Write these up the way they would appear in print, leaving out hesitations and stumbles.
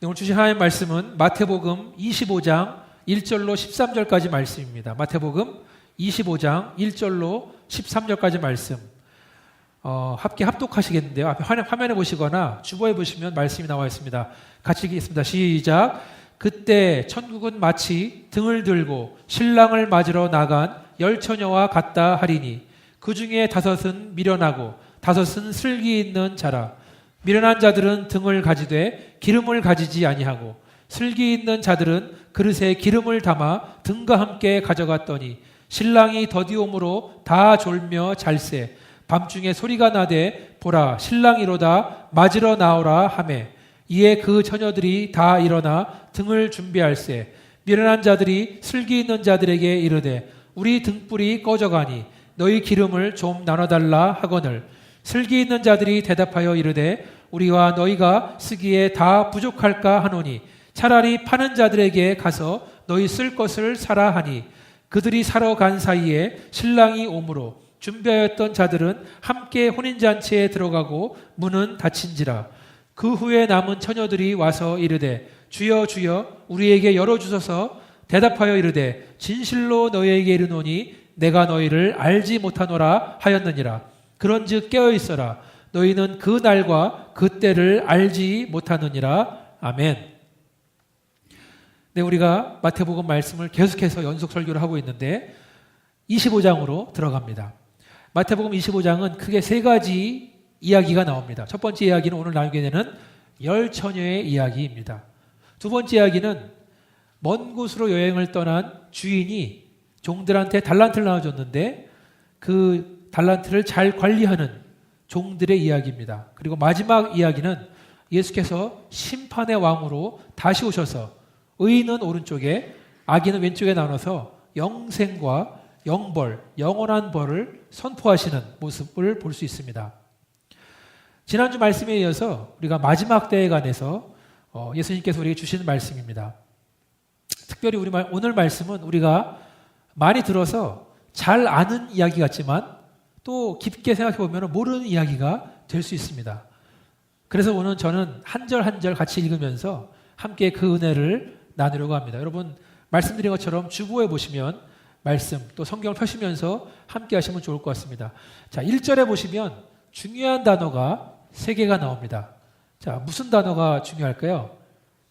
오늘 주신 하나님의 말씀은 마태복음 25장 1절로 13절까지 말씀입니다. 마태복음 25장 1절로 13절까지 말씀. 함께 합독하시겠는데요. 앞에 화면에 보시거나 주보에 보시면 말씀이 나와 있습니다. 같이 읽겠습니다. 시작. 그때 천국은 마치 등을 들고 신랑을 맞으러 나간 10처녀와 같다 하리니 그 중에 5은 미련하고 5은 슬기 있는 자라. 미련한 자들은 등을 가지되 기름을 가지지 아니하고 슬기 있는 자들은 그릇에 기름을 담아 등과 함께 가져갔더니 신랑이 더디옴으로 다 졸며 잘세. 밤중에 소리가 나되 보라 신랑이로다 맞으러 나오라 하매 이에 그 처녀들이 다 일어나 등을 준비할세. 미련한 자들이 슬기 있는 자들에게 이르되 우리 등불이 꺼져가니 너희 기름을 좀 나눠달라 하거늘 슬기 있는 자들이 대답하여 이르되 우리와 너희가 쓰기에 다 부족할까 하노니 차라리 파는 자들에게 가서 너희 쓸 것을 사라 하니 그들이 사러 간 사이에 신랑이 오므로 준비하였던 자들은 함께 혼인잔치에 들어가고 문은 닫힌지라. 그 후에 남은 처녀들이 와서 이르되 주여 주여 우리에게 열어주소서. 대답하여 이르되 진실로 너희에게 이르노니 내가 너희를 알지 못하노라 하였느니라. 그런즉 깨어있어라. 너희는 그 날과 그 때를 알지 못하느니라. 아멘. 네, 우리가 마태복음 말씀을 계속해서 연속 설교를 하고 있는데 25장으로 들어갑니다. 마태복음 25장은 크게 3가지 이야기가 나옵니다. 첫 번째 이야기는 오늘 나누게 되는 10처녀의 이야기입니다. 두 번째 이야기는 먼 곳으로 여행을 떠난 주인이 종들한테 달란트를 나눠줬는데 그 달란트를 잘 관리하는 종들의 이야기입니다. 그리고 마지막 이야기는 예수께서 심판의 왕으로 다시 오셔서 의인은 오른쪽에 악인은 왼쪽에 나눠서 영생과 영벌, 영원한 벌을 선포하시는 모습을 볼 수 있습니다. 지난주 말씀에 이어서 우리가 마지막 때에 관해서 예수님께서 우리에게 주시는 말씀입니다. 특별히 오늘 말씀은 우리가 많이 들어서 잘 아는 이야기 같지만 또 깊게 생각해 보면 모르는 이야기가 될 수 있습니다. 그래서 오늘 저는 한 절 한 절 같이 읽으면서 함께 그 은혜를 나누려고 합니다. 여러분 말씀드린 것처럼 주보에 보시면 말씀 또 성경을 펴시면서 함께 하시면 좋을 것 같습니다. 자, 1절에 보시면 중요한 단어가 3개가 나옵니다. 자, 무슨 단어가 중요할까요?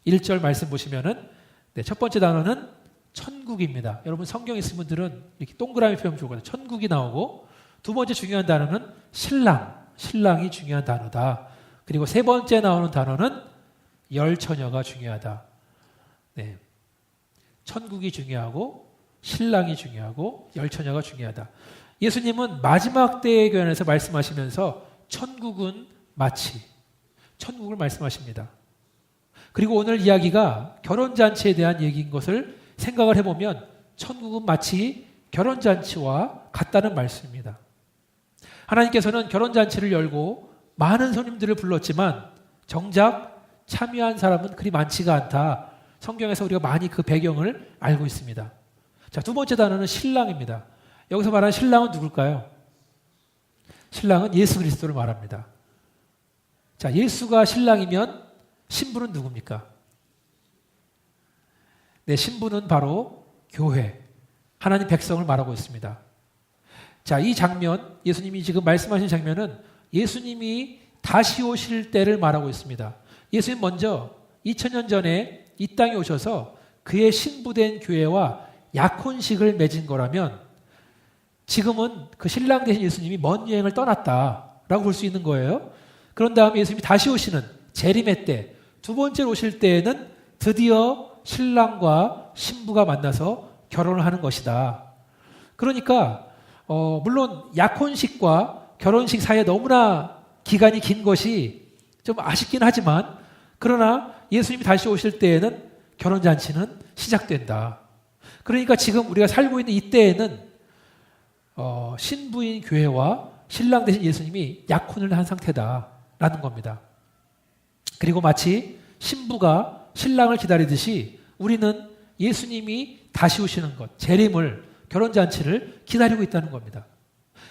1절 말씀 보시면은 첫 번째 단어는 천국입니다. 여러분 성경 있으신 분들은 이렇게 동그라미 표현 좋거든요. 천국이 나오고 두 번째 중요한 단어는 신랑이 중요한 단어다. 그리고 세 번째 나오는 단어는 10처녀가 중요하다. 네. 천국이 중요하고 신랑이 중요하고 10처녀가 중요하다. 예수님은 마지막 때에 관해서 말씀하시면서 천국은 마치 천국을 말씀하십니다. 그리고 오늘 이야기가 결혼잔치에 대한 얘기인 것을 생각을 해보면 천국은 마치 결혼잔치와 같다는 말씀입니다. 하나님께서는 결혼잔치를 열고 많은 손님들을 불렀지만 정작 참여한 사람은 그리 많지가 않다. 성경에서 우리가 많이 그 배경을 알고 있습니다. 자, 두 번째 단어는 신랑입니다. 여기서 말하는 신랑은 누굴까요? 신랑은 예수 그리스도를 말합니다. 자, 예수가 신랑이면 신부는 누굽니까? 네, 신부는 바로 교회, 하나님 백성을 말하고 있습니다. 자, 이 장면, 예수님이 지금 말씀하신 장면은 예수님이 다시 오실 때를 말하고 있습니다. 예수님 먼저 2000년 전에 이 땅에 오셔서 그의 신부된 교회와 약혼식을 맺은 거라면 지금은 그 신랑 되신 예수님이 먼 여행을 떠났다라고 볼 수 있는 거예요. 그런 다음에 예수님이 다시 오시는 재림의 때, 두 번째로 오실 때에는 드디어 신랑과 신부가 만나서 결혼을 하는 것이다. 그러니까 물론 약혼식과 결혼식 사이에 너무나 기간이 긴 것이 좀 아쉽긴 하지만 그러나 예수님이 다시 오실 때에는 결혼잔치는 시작된다. 그러니까 지금 우리가 살고 있는 이때에는 신부인 교회와 신랑 되신 예수님이 약혼을 한 상태다라는 겁니다. 그리고 마치 신부가 신랑을 기다리듯이 우리는 예수님이 다시 오시는 것, 재림을, 결혼잔치를 기다리고 있다는 겁니다.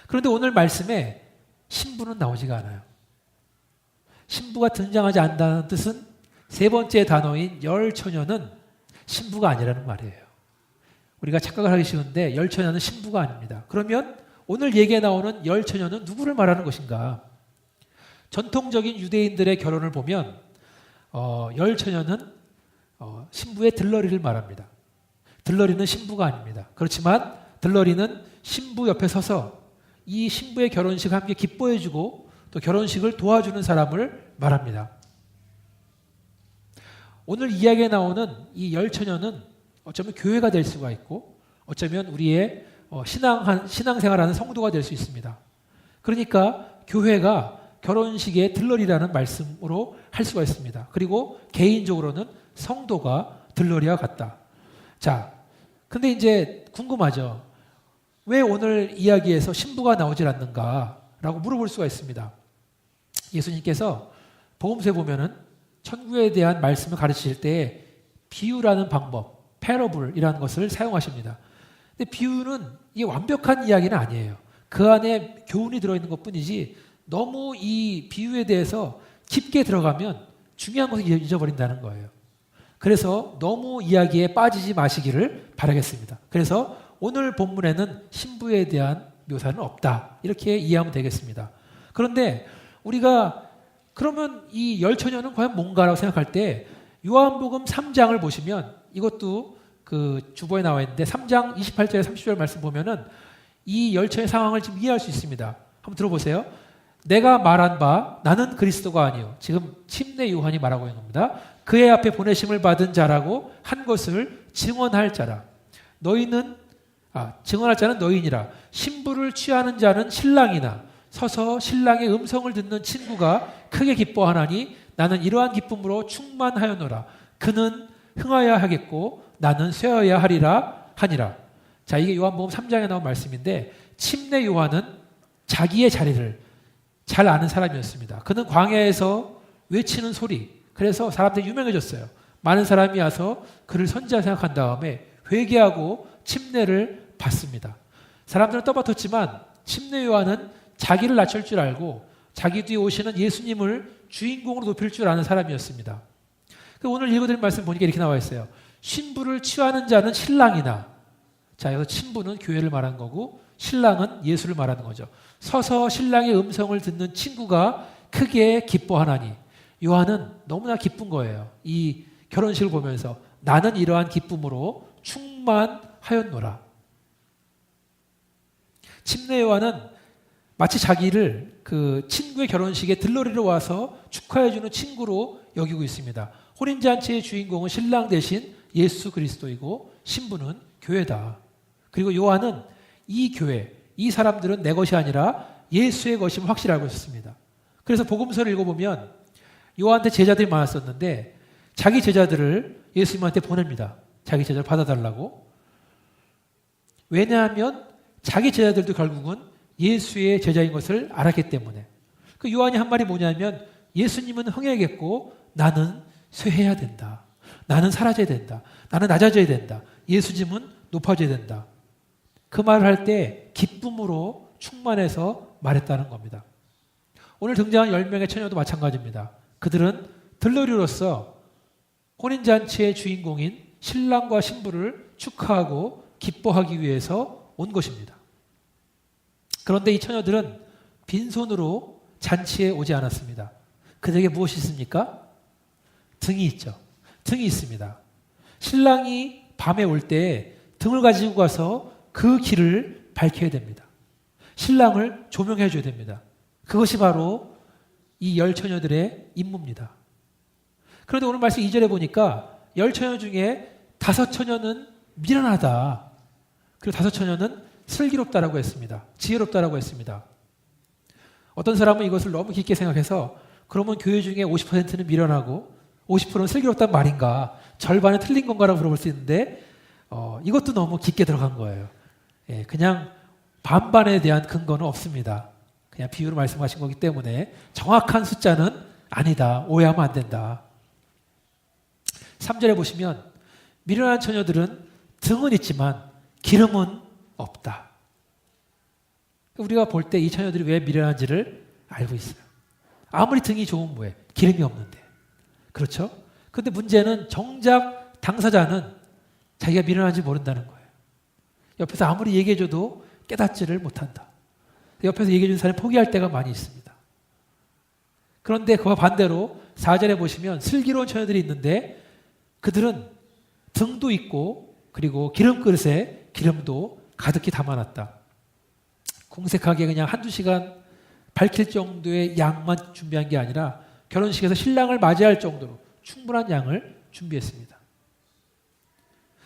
그런데 오늘 말씀에 신부는 나오지가 않아요. 신부가 등장하지 않는다는 뜻은 세 번째 단어인 열처녀는 신부가 아니라는 말이에요. 우리가 착각을 하기 쉬운데 열처녀는 신부가 아닙니다. 그러면 오늘 얘기에 나오는 열처녀는 누구를 말하는 것인가? 전통적인 유대인들의 결혼을 보면 열처녀는 신부의 들러리를 말합니다. 들러리는 신부가 아닙니다. 그렇지만 들러리는 신부 옆에 서서 이 신부의 결혼식을 함께 기뻐해주고 또 결혼식을 도와주는 사람을 말합니다. 오늘 이야기에 나오는 이 열처녀는 어쩌면 교회가 될 수가 있고 어쩌면 우리의 신앙생활하는 성도가 될 수 있습니다. 그러니까 교회가 결혼식의 들러리라는 말씀으로 할 수가 있습니다. 그리고 개인적으로는 성도가 들러리와 같다. 자, 근데 이제 궁금하죠. 왜 오늘 이야기에서 신부가 나오질 않는가라고 물어볼 수가 있습니다. 예수님께서 복음서에 보면은 천국에 대한 말씀을 가르치실 때 비유라는 방법, 패러블이라는 것을 사용하십니다. 근데 비유는 이게 완벽한 이야기는 아니에요. 그 안에 교훈이 들어있는 것뿐이지 너무 이 비유에 대해서 깊게 들어가면 중요한 것을 잊어버린다는 거예요. 그래서 너무 이야기에 빠지지 마시기를 바라겠습니다. 그래서 오늘 본문에는 신부에 대한 묘사는 없다. 이렇게 이해하면 되겠습니다. 그런데 우리가 그러면 이 열처녀는 과연 뭔가라고 생각할 때 요한복음 3장을 보시면 이것도 그 주보에 나와 있는데 3장 28절에 30절 말씀 보면은 이 열처의 상황을 지금 이해할 수 있습니다. 한번 들어보세요. 내가 말한 바 나는 그리스도가 아니요. 지금 침례 요한이 말하고 있는 겁니다. 그의 앞에 보내심을 받은 자라고 한 것을 증언할 자라. 증언할 자는 너희니라. 신부를 취하는 자는 신랑이나 서서 신랑의 음성을 듣는 친구가 크게 기뻐하나니 나는 이러한 기쁨으로 충만하였노라. 그는 흥하여야 하겠고 나는 쇠어야 하리라 하니라. 자, 이게 요한복음 3장에 나온 말씀인데 침례 요한은 자기의 자리를 잘 아는 사람이었습니다. 그는 광야에서 외치는 소리, 그래서 사람들이 유명해졌어요. 많은 사람이 와서 그를 선지자 생각한 다음에 회개하고 침례를 받습니다. 사람들은 떠받쳤지만 침례 요한은 자기를 낮출 줄 알고 자기 뒤에 오시는 예수님을 주인공으로 높일 줄 아는 사람이었습니다. 오늘 읽어드린 말씀 보니까 이렇게 나와 있어요. 신부를 취하는 자는 신랑이나, 자, 여기서 신부는 교회를 말하는 거고 신랑은 예수를 말하는 거죠. 서서 신랑의 음성을 듣는 친구가 크게 기뻐하나니. 요한은 너무나 기쁜 거예요. 이 결혼식을 보면서 나는 이러한 기쁨으로 충만하였노라. 침례 요한은 마치 자기를 그 친구의 결혼식에 들러리로 와서 축하해주는 친구로 여기고 있습니다. 혼인잔치의 주인공은 신랑 대신 예수 그리스도이고 신부는 교회다. 그리고 요한은 이 교회, 이 사람들은 내 것이 아니라 예수의 것임을 확실히 알고 있었습니다. 그래서 복음서를 읽어보면 요한한테 제자들이 많았었는데 자기 제자들을 예수님한테 보냅니다. 자기 제자를 받아달라고. 왜냐하면 자기 제자들도 결국은 예수의 제자인 것을 알았기 때문에. 그 요한이 한 말이 뭐냐면 예수님은 흥해야겠고 나는 쇠해야 된다. 나는 사라져야 된다. 나는 낮아져야 된다. 예수님은 높아져야 된다. 그 말을 할 때 기쁨으로 충만해서 말했다는 겁니다. 오늘 등장한 10명의 처녀도 마찬가지입니다. 그들은 들러리로서 혼인잔치의 주인공인 신랑과 신부를 축하하고 기뻐하기 위해서 온 것입니다. 그런데 이 처녀들은 빈손으로 잔치에 오지 않았습니다. 그들에게 무엇이 있습니까? 등이 있죠. 등이 있습니다. 신랑이 밤에 올 때 등을 가지고 가서 그 길을 밝혀야 됩니다. 신랑을 조명해 줘야 됩니다. 그것이 바로 이 열 처녀들의 임무입니다. 그런데 오늘 말씀 2절에 보니까 열 처녀 중에 5 처녀는 미련하다. 그리고 5 처녀는 슬기롭다라고 했습니다. 지혜롭다라고 했습니다. 어떤 사람은 이것을 너무 깊게 생각해서 그러면 교회 중에 50%는 미련하고 50%는 슬기롭단 말인가? 절반은 틀린 건가라고 물어볼 수 있는데 이것도 너무 깊게 들어간 거예요. 예, 그냥 반반에 대한 근거는 없습니다. 그냥 비유로 말씀하신 거기 때문에 정확한 숫자는 아니다. 오해하면 안 된다. 3절에 보시면 미련한 처녀들은 등은 있지만 기름은 없다. 우리가 볼 때 이 처녀들이 왜 미련한지를 알고 있어요. 아무리 등이 좋은 뭐해? 기름이 없는데. 그렇죠? 근데 문제는 정작 당사자는 자기가 미련한지 모른다는 거예요. 옆에서 아무리 얘기해줘도 깨닫지를 못한다. 옆에서 얘기해준 사람이 포기할 때가 많이 있습니다. 그런데 그와 반대로 4절에 보시면 슬기로운 처녀들이 있는데 그들은 등도 있고 그리고 기름 그릇에 기름도 가득히 담아놨다. 궁색하게 그냥 한두 시간 밝힐 정도의 양만 준비한 게 아니라 결혼식에서 신랑을 맞이할 정도로 충분한 양을 준비했습니다.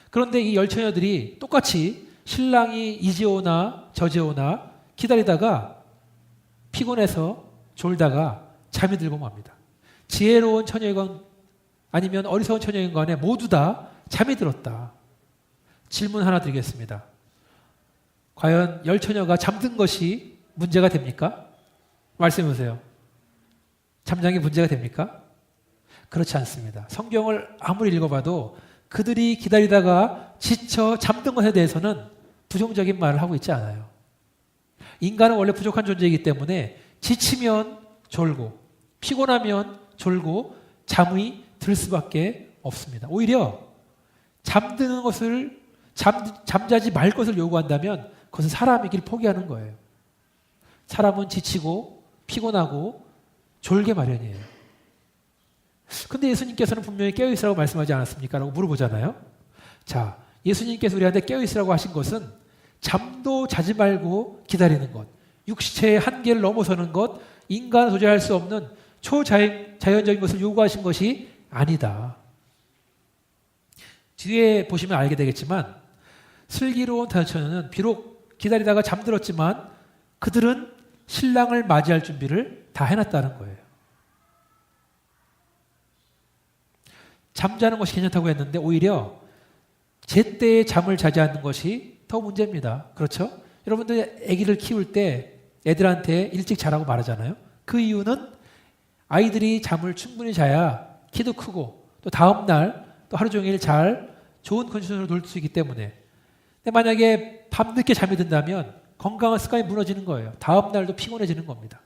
그런데 이 열처녀들이 똑같이 신랑이 이제 오나 저제 오나 기다리다가 피곤해서 졸다가 잠이 들고 맙니다. 지혜로운 처녀이건 아니면 어리석은 처녀인 간에 모두 다 잠이 들었다. 질문 하나 드리겠습니다. 과연 열처녀가 잠든 것이 문제가 됩니까? 말씀해 보세요. 잠자는 게 문제가 됩니까? 그렇지 않습니다. 성경을 아무리 읽어봐도 그들이 기다리다가 지쳐 잠든 것에 대해서는 부정적인 말을 하고 있지 않아요. 인간은 원래 부족한 존재이기 때문에 지치면 졸고 피곤하면 졸고 잠이 들 수밖에 없습니다. 오히려 잠드는 것을 잠자지 말 것을 요구한다면 그것은 사람의 길 포기하는 거예요. 사람은 지치고 피곤하고 졸게 마련이에요. 근데 예수님께서는 분명히 깨어있으라고 말씀하지 않았습니까? 라고 물어보잖아요. 자, 예수님께서 우리한테 깨어있으라고 하신 것은 잠도 자지 말고 기다리는 것, 육체의 한계를 넘어서는 것, 인간은 도저히 할 수 없는 초자연적인 것을 요구하신 것이 아니다. 뒤에 보시면 알게 되겠지만 슬기로운 다처녀는 비록 기다리다가 잠들었지만 그들은 신랑을 맞이할 준비를 다 해놨다는 거예요. 잠자는 것이 괜찮다고 했는데 오히려 제때에 잠을 자지 않는 것이 더 문제입니다. 그렇죠? 여러분들 아기를 키울 때 애들한테 일찍 자라고 말하잖아요. 그 이유는 아이들이 잠을 충분히 자야 키도 크고 또 다음날 또 하루 종일 잘 좋은 컨디션으로 놀 수 있기 때문에. 근데 만약에 밤늦게 잠이 든다면 건강한 습관이 무너지는 거예요. 다음날도 피곤해지는 겁니다.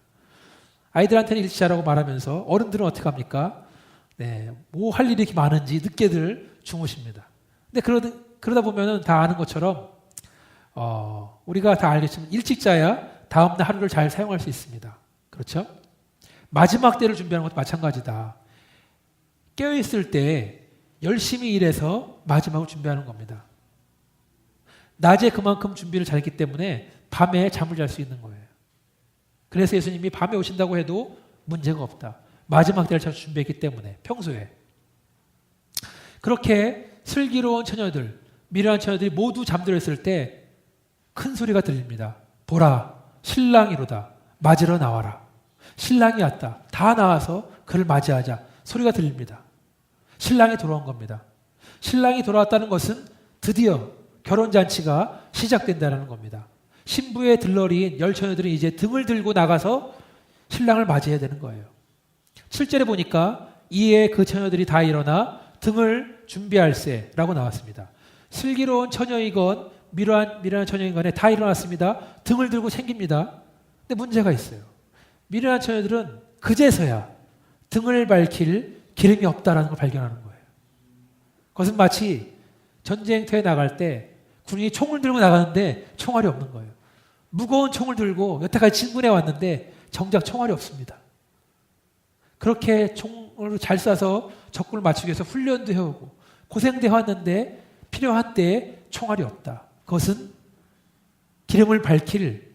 아이들한테는 일찍 자라고 말하면서 어른들은 어떻게 합니까? 네, 뭐 할 일이 이렇게 많은지 늦게들 주무십니다. 근데 그러다 보면은 다 아는 것처럼 우리가 다 알겠지만 일찍 자야 다음날 하루를 잘 사용할 수 있습니다. 그렇죠? 마지막 때를 준비하는 것도 마찬가지다. 깨어있을 때 열심히 일해서 마지막을 준비하는 겁니다. 낮에 그만큼 준비를 잘했기 때문에 밤에 잠을 잘 수 있는 거예요. 그래서 예수님이 밤에 오신다고 해도 문제가 없다. 마지막 때를 잘 준비했기 때문에 평소에. 그렇게 슬기로운 처녀들, 미련한 처녀들이 모두 잠들었을 때 큰 소리가 들립니다. 보라, 신랑이로다. 맞으러 나와라. 신랑이 왔다. 다 나와서 그를 맞이하자. 소리가 들립니다. 신랑이 돌아온 겁니다. 신랑이 돌아왔다는 것은 드디어 결혼잔치가 시작된다는 겁니다. 신부의 들러리인 열처녀들은 이제 등을 들고 나가서 신랑을 맞이해야 되는 거예요. 7절에 보니까 이에 그 처녀들이 다 일어나 등을 준비할세라고 나왔습니다. 슬기로운 처녀이건 미련한 처녀인 간에 다 일어났습니다. 등을 들고 챙깁니다. 근데 문제가 있어요. 미련한 처녀들은 그제서야 등을 밝힐 기름이 없다라는 걸 발견하는 거예요. 그것은 마치 전쟁터에 나갈 때 군인이 총을 들고 나가는데 총알이 없는 거예요. 무거운 총을 들고 여태까지 진군해 왔는데 정작 총알이 없습니다. 그렇게 총을 잘 쏴서 적군을 맞추기 위해서 훈련도 해오고 고생도 해왔는데 필요한 때에 총알이 없다. 그것은 등을 밝힐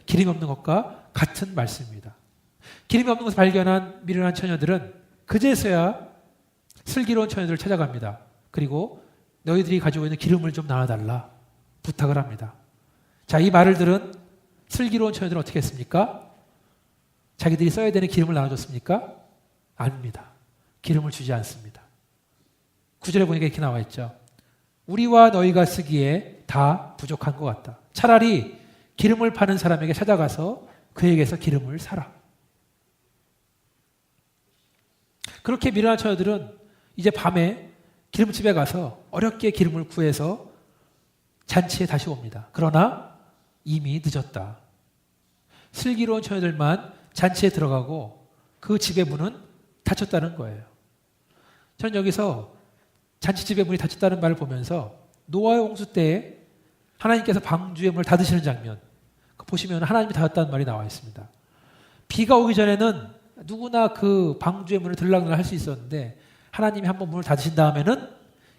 기름이 없는 것과 같은 말씀입니다. 기름이 없는 것을 발견한 미련한 처녀들은 그제서야 슬기로운 처녀들을 찾아갑니다. 그리고 너희들이 가지고 있는 기름을 좀 나눠달라 부탁을 합니다. 자, 이 말을 들은 슬기로운 처녀들은 어떻게 했습니까? 자기들이 써야 되는 기름을 나눠줬습니까? 아닙니다. 기름을 주지 않습니다. 9절에 보니까 이렇게 나와 있죠. 우리와 너희가 쓰기에 다 부족한 것 같다. 차라리 기름을 파는 사람에게 찾아가서 그에게서 기름을 사라. 그렇게 미련한 처녀들은 이제 밤에 기름집에 가서 어렵게 기름을 구해서 잔치에 다시 옵니다. 그러나 이미 늦었다. 슬기로운 처녀들만 잔치에 들어가고 그 집의 문은 닫혔다는 거예요. 저는 여기서 잔치집의 문이 닫혔다는 말을 보면서 노아의 홍수 때에 하나님께서 방주의 문을 닫으시는 장면 보시면 하나님이 닫았다는 말이 나와 있습니다. 비가 오기 전에는 누구나 그 방주의 문을 들락날락 할 수 있었는데 하나님이 한번 문을 닫으신 다음에는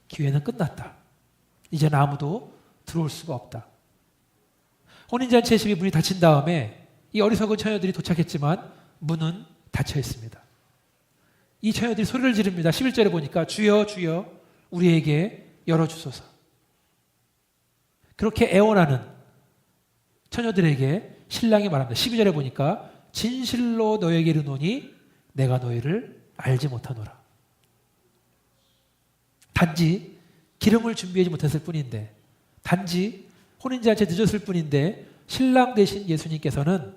기회는 끝났다. 이제는 아무도 들어올 수가 없다. 혼인잔치의 집이 문이 닫힌 다음에 이 어리석은 처녀들이 도착했지만 문은 닫혀 있습니다. 이 처녀들이 소리를 지릅니다. 11절에 보니까 주여 주여 우리에게 열어주소서. 그렇게 애원하는 처녀들에게 신랑이 말합니다. 12절에 보니까 진실로 너에게 이르노니 내가 너희를 알지 못하노라. 단지 기름을 준비하지 못했을 뿐인데, 단지 혼인잔치에 늦었을 뿐인데 신랑 대신 예수님께서는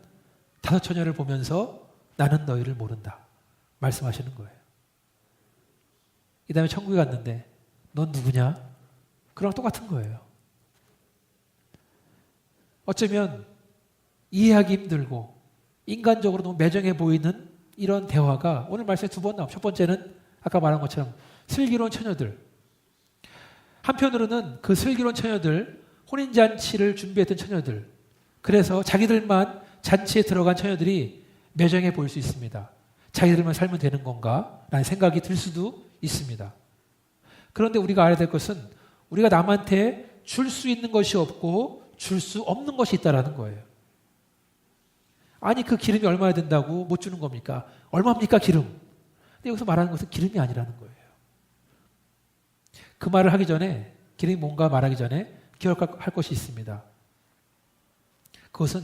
다섯 처녀를 보면서 나는 너희를 모른다 말씀하시는 거예요. 이 다음에 천국에 갔는데 넌 누구냐? 그랑 똑같은 거예요. 어쩌면 이해하기 힘들고 인간적으로 너무 매정해 보이는 이런 대화가 오늘 말씀에 두 번 나옵니다. 첫 번째는 아까 말한 것처럼 슬기로운 처녀들. 한편으로는 그 슬기로운 처녀들, 혼인잔치를 준비했던 처녀들, 그래서 자기들만 잔치에 들어간 처녀들이 매정해 보일 수 있습니다. 자기들만 살면 되는 건가? 라는 생각이 들 수도 있습니다. 그런데 우리가 알아야 될 것은 우리가 남한테 줄 수 있는 것이 없고 줄 수 없는 것이 있다는 거예요. 아니 그 기름이 얼마나 된다고 못 주는 겁니까? 얼마입니까 기름? 근데 여기서 말하는 것은 기름이 아니라는 거예요. 그 말을 하기 전에, 기름이 뭔가 말하기 전에 기억할 것이 있습니다. 그것은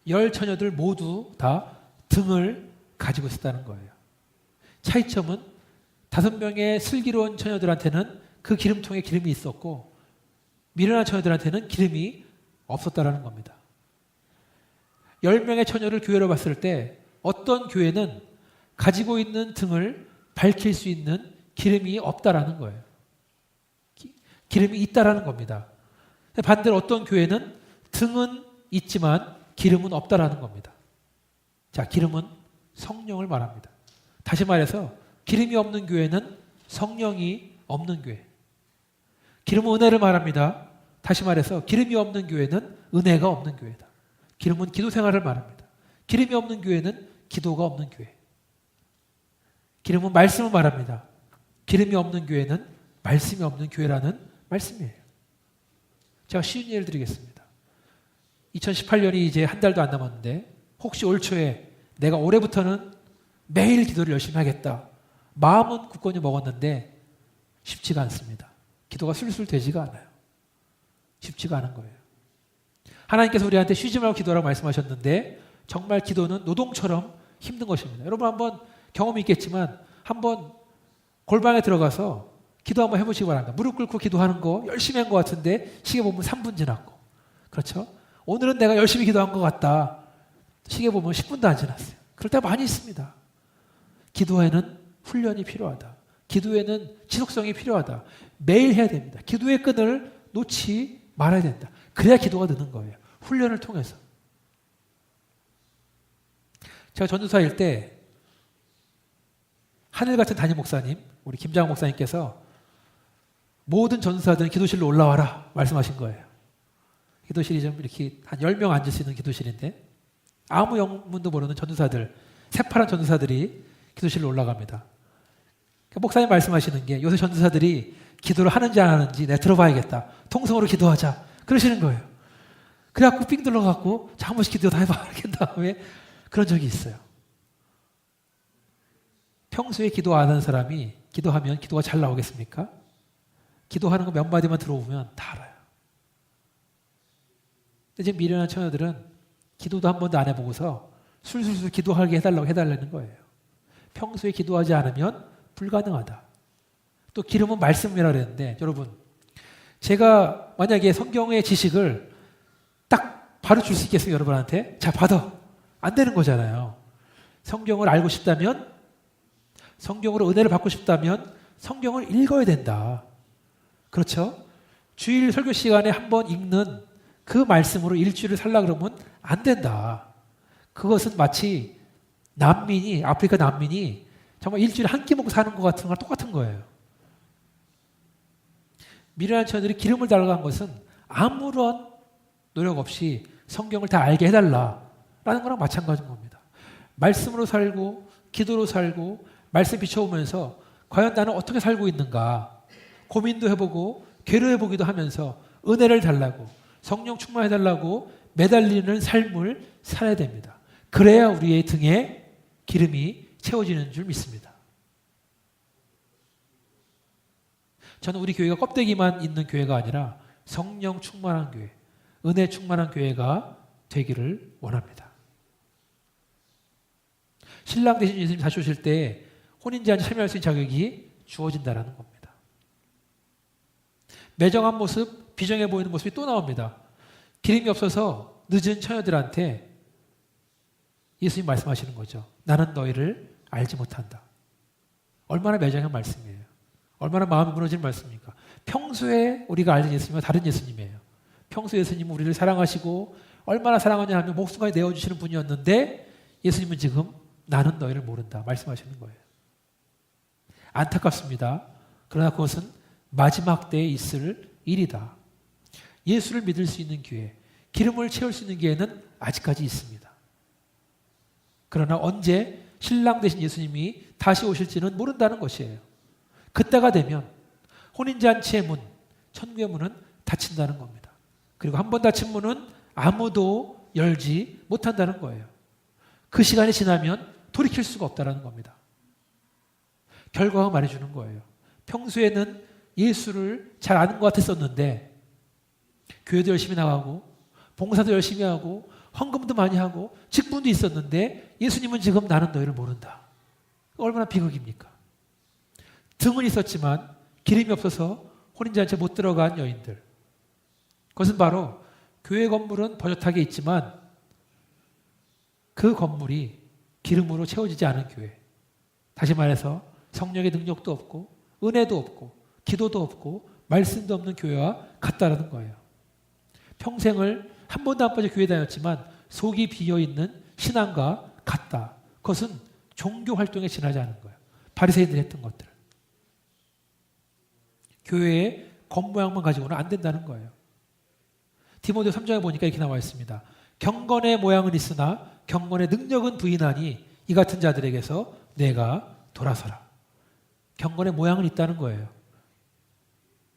10 처녀들 모두 다 등을 가지고 있었다는 거예요. 차이점은 5명의 슬기로운 처녀들한테는 그 기름통에 기름이 있었고 미련한 처녀들한테는 기름이 없었다라는 겁니다. 10명의 처녀를 교회로 봤을 때 어떤 교회는 가지고 있는 등을 밝힐 수 있는 기름이 없다라는 거예요. 기름이 있다라는 겁니다. 반대로 어떤 교회는 등은 있지만 기름은 없다라는 겁니다. 자, 기름은 성령을 말합니다. 다시 말해서 기름이 없는 교회는 성령이 없는 교회. 기름은 은혜를 말합니다. 다시 말해서 기름이 없는 교회는 은혜가 없는 교회다. 기름은 기도 생활을 말합니다. 기름이 없는 교회는 기도가 없는 교회. 기름은 말씀을 말합니다. 기름이 없는 교회는 말씀이 없는 교회라는 말씀이에요. 제가 쉬운 예를 드리겠습니다. 2018년이 이제 한 달도 안 남았는데 혹시 올 초에 내가 올해부터는 매일 기도를 열심히 하겠다. 마음은 굳건히 먹었는데 쉽지가 않습니다. 기도가 술술 되지가 않아요. 쉽지가 않은 거예요. 하나님께서 우리한테 쉬지 말고 기도하라고 말씀하셨는데 정말 기도는 노동처럼 힘든 것입니다. 여러분 한번 경험이 있겠지만 한번 골방에 들어가서 기도 한번 해보시기 바랍니다. 무릎 꿇고 기도하는 거 열심히 한 것 같은데 시계 보면 3분 지났고, 그렇죠? 오늘은 내가 열심히 기도한 것 같다. 시계 보면 10분도 안 지났어요. 그럴 때가 많이 있습니다. 기도에는 훈련이 필요하다. 기도에는 지속성이 필요하다. 매일 해야 됩니다. 기도의 끈을 놓지 말아야 된다. 그래야 기도가 느는 거예요. 훈련을 통해서. 제가 전도사일 때 하늘 같은 담임 목사님, 우리 김장호 목사님께서 모든 전도사들은 기도실로 올라와라 말씀하신 거예요. 기도실이 좀 이렇게 한 10명 앉을 수 있는 기도실인데 아무 영문도 모르는 전도사들, 새파란 전도사들이 기도실로 올라갑니다. 목사님 말씀하시는 게 요새 전도사들이 기도를 하는지 안 하는지 내가 들어봐야겠다. 통성으로 기도하자. 그러시는 거예요. 그래갖고 삥 둘러갖고 자, 한 번씩 기도 다 해봐. 이렇게 한 다음에 그런 적이 있어요. 평소에 기도 안 하는 사람이 기도하면 기도가 잘 나오겠습니까? 기도하는 거 몇 마디만 들어보면 다 알아요. 근데 지금 미련한 처녀들은 기도도 한 번도 안 해보고서 술술술 기도하게 해달라는 거예요. 평소에 기도하지 않으면 불가능하다. 또 기름은 말씀이라 그랬는데 여러분 제가 만약에 성경의 지식을 딱 바로 줄 수 있겠어요 여러분한테? 자 받아. 안 되는 거잖아요. 성경을 알고 싶다면 성경으로 은혜를 받고 싶다면 성경을 읽어야 된다. 그렇죠? 주일 설교 시간에 한번 읽는 그 말씀으로 일주일을 살라 그러면 안 된다. 그것은 마치 아프리카 난민이 정말 일주일에 한 끼 먹고 사는 것 같은 거랑 똑같은 거예요. 미련한 처녀들이 기름을 달라고 한 것은 아무런 노력 없이 성경을 다 알게 해달라라는 거랑 마찬가지인 겁니다. 말씀으로 살고 기도로 살고 말씀 비춰오면서 과연 나는 어떻게 살고 있는가 고민도 해보고 괴로워해보기도 하면서 은혜를 달라고 성령 충만해달라고 매달리는 삶을 살아야 됩니다. 그래야 우리의 등에 기름이 채워지는 줄 믿습니다. 저는 우리 교회가 껍데기만 있는 교회가 아니라 성령 충만한 교회, 은혜 충만한 교회가 되기를 원합니다. 신랑 되신 예수님 다시 오실 때 혼인제한에 참여할 수 있는 자격이 주어진다는 겁니다. 매정한 모습, 비정해 보이는 모습이 또 나옵니다. 기름이 없어서 늦은 처녀들한테 예수님 말씀하시는 거죠. 나는 너희를 알지 못한다. 얼마나 매정한 말씀이에요. 얼마나 마음이 무너지는 말씀입니까? 평소에 우리가 알던 예수님은 다른 예수님이에요. 평소 예수님은 우리를 사랑하시고 얼마나 사랑하냐 하면 목숨까지 내어주시는 분이었는데 예수님은 지금 나는 너희를 모른다 말씀하시는 거예요. 안타깝습니다. 그러나 그것은 마지막 때에 있을 일이다. 예수를 믿을 수 있는 기회, 기름을 채울 수 있는 기회는 아직까지 있습니다. 그러나 언제 신랑 되신 예수님이 다시 오실지는 모른다는 것이에요. 그때가 되면 혼인잔치의 문, 천국의 문은 닫힌다는 겁니다. 그리고 한 번 닫힌 문은 아무도 열지 못한다는 거예요. 그 시간이 지나면 돌이킬 수가 없다는 겁니다. 결과가 말해주는 거예요. 평소에는 예수를 잘 아는 것 같았었는데 교회도 열심히 나가고 봉사도 열심히 하고 헌금도 많이 하고 직분도 있었는데 예수님은 지금 나는 너희를 모른다. 얼마나 비극입니까? 등은 있었지만 기름이 없어서 혼인잔치에 못 들어간 여인들. 그것은 바로 교회 건물은 버젓하게 있지만 그 건물이 기름으로 채워지지 않은 교회. 다시 말해서 성령의 능력도 없고 은혜도 없고 기도도 없고 말씀도 없는 교회와 같다라는 거예요. 평생을 한 번도 안 빠져 교회 다녔지만 속이 비어있는 신앙과 같다. 그것은 종교 활동에 지나지 않은 거예요. 바리새인들이 했던 것들. 교회의 겉모양만 가지고는 안 된다는 거예요. 디모데 3장에 보니까 이렇게 나와 있습니다. 경건의 모양은 있으나 경건의 능력은 부인하니 이 같은 자들에게서 내가 돌아서라. 경건의 모양은 있다는 거예요.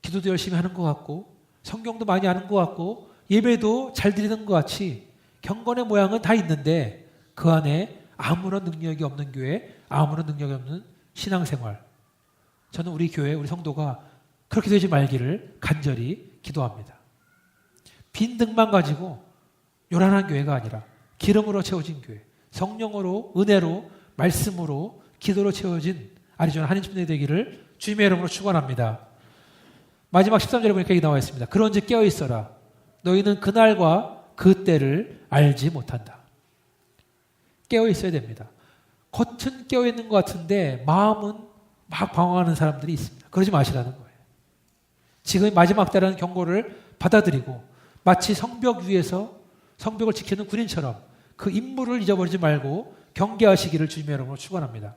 기도도 열심히 하는 것 같고 성경도 많이 아는 것 같고 예배도 잘 드리는 것 같이 경건의 모양은 다 있는데 그 안에 아무런 능력이 없는 교회, 아무런 능력이 없는 신앙생활. 저는 우리 교회, 우리 성도가 그렇게 되지 말기를 간절히 기도합니다. 빈 등만 가지고 요란한 교회가 아니라 기름으로 채워진 교회, 성령으로, 은혜로, 말씀으로, 기도로 채워진 아리조나 한인침대 되기를 주님의 이름으로 축원합니다. 마지막 13절에 보니까 이렇게 나와 있습니다. 그런즉 깨어 있어라. 너희는 그날과 그때를 알지 못한다. 깨어 있어야 됩니다. 겉은 깨어 있는 것 같은데 마음은 막 방황하는 사람들이 있습니다. 그러지 마시라는 거예요. 지금 마지막 때라는 경고를 받아들이고 마치 성벽 위에서 성벽을 지키는 군인처럼 그 임무를 잊어버리지 말고 경계하시기를 주님의 이름으로 축원합니다.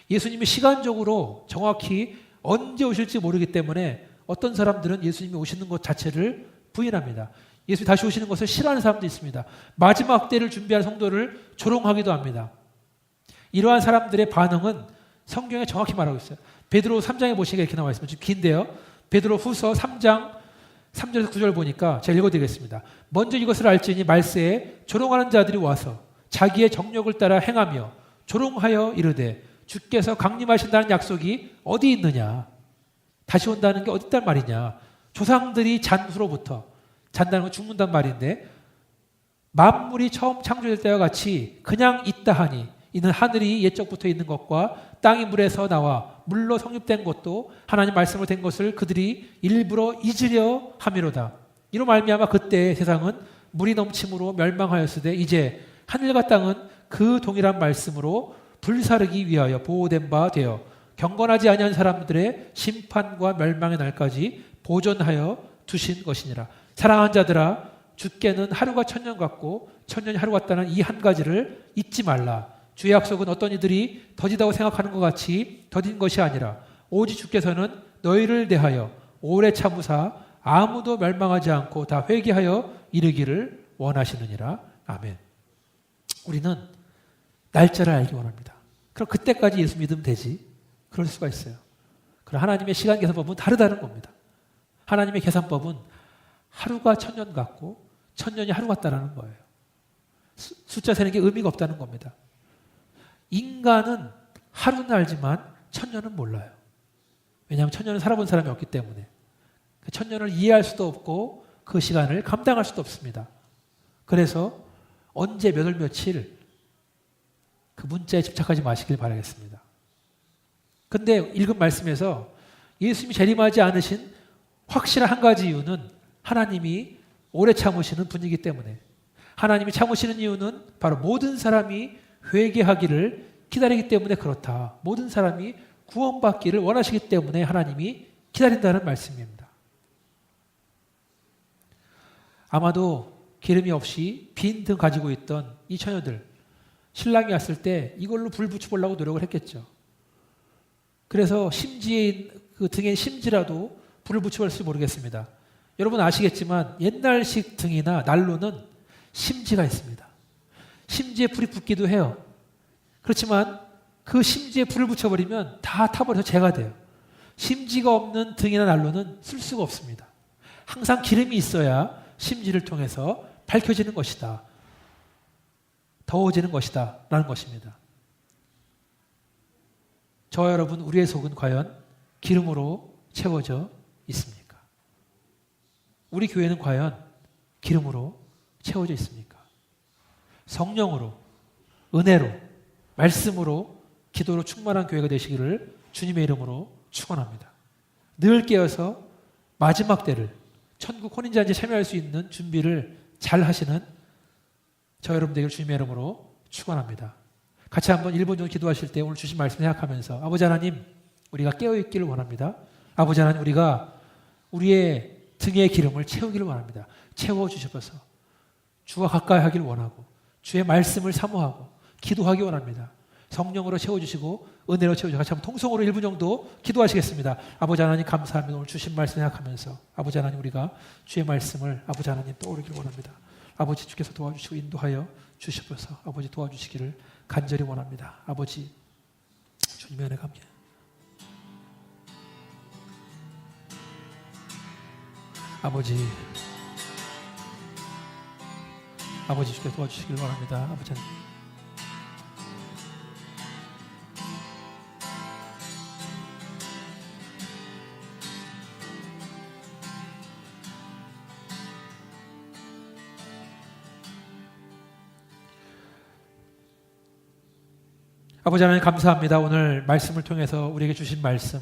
예수님이 시간적으로 정확히 언제 오실지 모르기 때문에 어떤 사람들은 예수님이 오시는 것 자체를 부인합니다. 예수님이 다시 오시는 것을 싫어하는 사람도 있습니다. 마지막 때를 준비할 성도를 조롱하기도 합니다. 이러한 사람들의 반응은 성경에 정확히 말하고 있어요. 베드로 3장에 보시니까 이렇게 나와 있습니다. 좀 긴데요. 베드로 후서 3장 3절에서 9절 보니까 제가 읽어드리겠습니다. 먼저 이것을 알지니 말세에 조롱하는 자들이 와서 자기의 정욕을 따라 행하며 조롱하여 이르되 주께서 강림하신다는 약속이 어디 있느냐? 다시 온다는 게 어디 있단 말이냐? 조상들이 잔 후로부터, 잔다는 건 죽는단 말인데 만물이 처음 창조될 때와 같이 그냥 있다 하니 이는 하늘이 옛적부터 있는 것과 땅이 물에서 나와 물로 성립된 것도 하나님 말씀으로 된 것을 그들이 일부러 잊으려 함이로다. 이로 말미암아 그때 세상은 물이 넘침으로 멸망하였으되 이제 하늘과 땅은 그 동일한 말씀으로 불사르기 위하여 보호된 바 되어 경건하지 아니한 사람들의 심판과 멸망의 날까지 보존하여 두신 것이니라. 사랑하는 자들아, 주께는 하루가 천년 같고 천년이 하루 같다는 이 한 가지를 잊지 말라. 주의 약속은 어떤 이들이 더디다고 생각하는 것 같이 더딘 것이 아니라 오직 주께서는 너희를 대하여 오래 참으사 아무도 멸망하지 않고 다 회개하여 이르기를 원하시느니라. 아멘. 우리는 날짜를 알기 원합니다. 그럼 그때까지 예수 믿으면 되지. 그럴 수가 있어요. 그럼 하나님의 시간 계산법은 다르다는 겁니다. 하나님의 계산법은 하루가 1000년 같고 1000년이 하루 같다는 거예요. 숫자 세는 게 의미가 없다는 겁니다. 인간은 하루는 알지만 1000년은 몰라요. 왜냐하면 1000년을 살아본 사람이 없기 때문에. 1000년을 이해할 수도 없고 그 시간을 감당할 수도 없습니다. 그래서 언제 몇 월 며칠 그 문자에 집착하지 마시길 바라겠습니다. 근데 읽은 말씀에서 예수님이 재림하지 않으신 확실한 한 가지 이유는 하나님이 오래 참으시는 분이기 때문에, 하나님이 참으시는 이유는 바로 모든 사람이 회개하기를 기다리기 때문에 그렇다. 모든 사람이 구원받기를 원하시기 때문에 하나님이 기다린다는 말씀입니다. 아마도 기름이 없이 빈 등 가지고 있던 이 처녀들, 신랑이 왔을 때 이걸로 불 붙여보려고 노력을 했겠죠. 그래서 심지에 그 등에 심지라도 불을 붙여볼지 모르겠습니다. 여러분 아시겠지만 옛날식 등이나 난로는 심지가 있습니다. 심지에 불이 붙기도 해요. 그렇지만 그 심지에 불을 붙여버리면 다 타버려서 재가 돼요. 심지가 없는 등이나 난로는 쓸 수가 없습니다. 항상 기름이 있어야 심지를 통해서 밝혀지는 것이다. 더워지는 것이다. 라는 것입니다. 저와 여러분, 우리의 속은 과연 기름으로 채워져 있습니까? 우리 교회는 과연 기름으로 채워져 있습니까? 성령으로, 은혜로, 말씀으로, 기도로 충만한 교회가 되시기를 주님의 이름으로 축원합니다. 늘 깨어서 마지막 때를, 천국 혼인잔치에 참여할 수 있는 준비를 잘 하시는 저 여러분 되기를 주님의 이름으로 축원합니다. 같이 한번 1분 정도 기도하실 때 오늘 주신 말씀 생각하면서, 아버지 하나님, 우리가 깨어있기를 원합니다. 아버지 하나님, 우리가 우리의 등의 기름을 채우기를 원합니다. 채워주셔서 주와 가까이 하기를 원하고 주의 말씀을 사모하고 기도하기 원합니다. 성령으로 채워주시고 은혜로 채워주시고, 같이 한번 통성으로 1분 정도 기도하시겠습니다. 아버지 하나님 감사합니다. 오늘 주신 말씀 생각하면서 아버지 하나님, 우리가 주의 말씀을 아버지 하나님 떠오르기를 원합니다. 아버지 주께서 도와주시고 인도하여 주셔서 아버지 도와주시기를 간절히 원합니다. 아버지 주님의 은혜 감사합니다. 아버지 주께서 도와주시길 원합니다. 아버지 하나님, 아버지 하나님 감사합니다. 오늘 말씀을 통해서 우리에게 주신 말씀,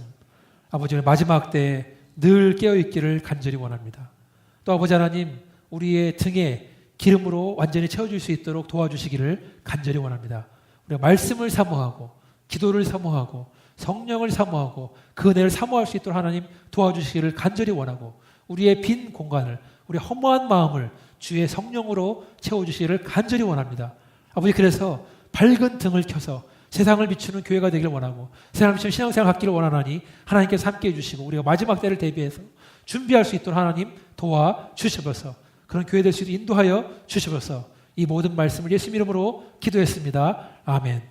아버지 마지막 때에 늘 깨어있기를 간절히 원합니다. 또 아버지 하나님, 우리의 등에 기름으로 완전히 채워줄 수 있도록 도와주시기를 간절히 원합니다. 우리가 말씀을 사모하고 기도를 사모하고 성령을 사모하고 그 은혜를 사모할 수 있도록 하나님 도와주시기를 간절히 원하고, 우리의 빈 공간을, 우리 허무한 마음을 주의 성령으로 채워주시기를 간절히 원합니다. 아버지, 그래서 밝은 등을 켜서 세상을 비추는 교회가 되기를 원하고 세상을 비추는 신앙생활을 갖기를 원하나니 하나님께서 함께해 주시고 우리가 마지막 때를 대비해서 준비할 수 있도록 하나님 도와주셔서 그런 교회 될 수 있도록 인도하여 주셔서 이 모든 말씀을 예수 이름으로 기도했습니다. 아멘.